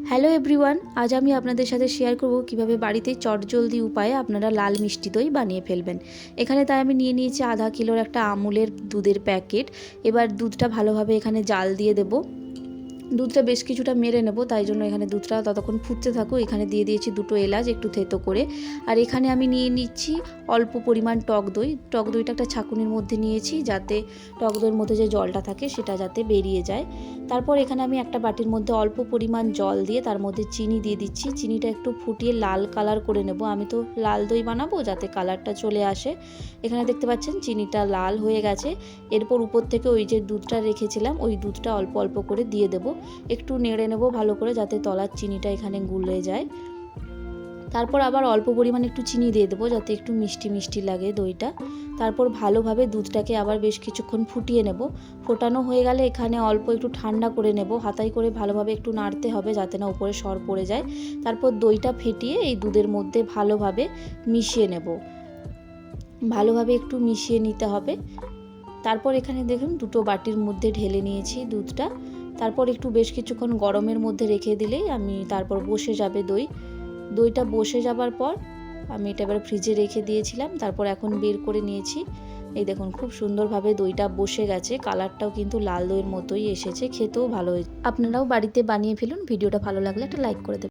Hello everyone, আজ আমি আপনাদের সাথে শেয়ার করব কিভাবে বাড়িতে চটজলদি উপায়ে আপনারা লাল মিষ্টি দই বানিয়ে ফেলবেন। এখানে তাই আমি নিয়ে নিয়েছি আধা কিলোর একটা আমুলের দুধের প্যাকেট। এবার দুধটা ভালোভাবে এখানে জাল দিয়ে দেব। দুধটা বেশ কিছুটা মেরে নেব, তাই জন্য এখানে দুধটা ততক্ষণ ফুটতে থাকুক। এখানে দিয়ে দিয়েছি দুটো এলাচ একটু থেতো করে। আর এখানে আমি নিয়ে নিচ্ছি অল্প পরিমাণ টক দই। টক দইটা একটা ছাঁকুনির মধ্যে নিয়েছি, যাতে টক দইয়ের মধ্যে যে জলটা থাকে সেটা যাতে বেরিয়ে যায়। তারপর এখানে আমি একটা বাটির মধ্যে অল্প পরিমাণ জল দিয়ে তার মধ্যে চিনি দিয়ে দিচ্ছি। চিনিটা একটু ফুটিয়ে লাল কালার করে নেব। আমি তো লাল দই বানাবো, যাতে কালারটা চলে আসে। এখানে দেখতে পাচ্ছেন চিনিটা লাল হয়ে গেছে। এরপর উপর থেকে ওই যে দুধটা রেখেছিলাম ওই দুধটা অল্প অল্প করে দিয়ে দেবো। একটু নেড়ে নেব ভালো করে, যাতে তলার চিনিটা এখানে গুলে যায়। তারপর আবার অল্প পরিমাণে একটু চিনি দিয়ে দেবো, যাতে একটু মিষ্টি মিষ্টি লাগে দইটা। তারপর ভালোভাবে দুধটাকে আবার বেশ কিছুক্ষণ ফুটিয়ে নেব। ফোটানো হয়ে গেলে এখানে অল্প একটু ঠান্ডা করে নেব। হাতায় করে ভালোভাবে একটু নাড়তে হবে, যাতে না উপরে সর পড়ে যায়। তারপর দইটা ফেটিয়ে এই দুধের মধ্যে ভালোভাবে মিশিয়ে নেব। ভালোভাবে একটু মিশিয়ে নিতে হবে। তারপর এখানে দেখুন দুটো বাটির মধ্যে ঢেলে নিয়েছি দুধটা। তারপর একটু বেশ কিছুক্ষণ গরমের মধ্যে রেখে দিলেই তারপর বসে যাবে দইটা বসে যাবার পর আমি এটা এবার ফ্রিজে রেখে দিয়েছিলাম। তারপর এখন বের করে নিয়েছি। এই দেখুন খুব সুন্দরভাবে দইটা বসে গেছে। কালারটাও কিন্তু লাল দইয়ের মতোই এসেছে, খেতেও ভালো হয়েছে। আপনারাও বাড়িতে বানিয়ে ফেলুন। ভিডিওটা ভালো লাগলে একটা লাইক করে দেবেন।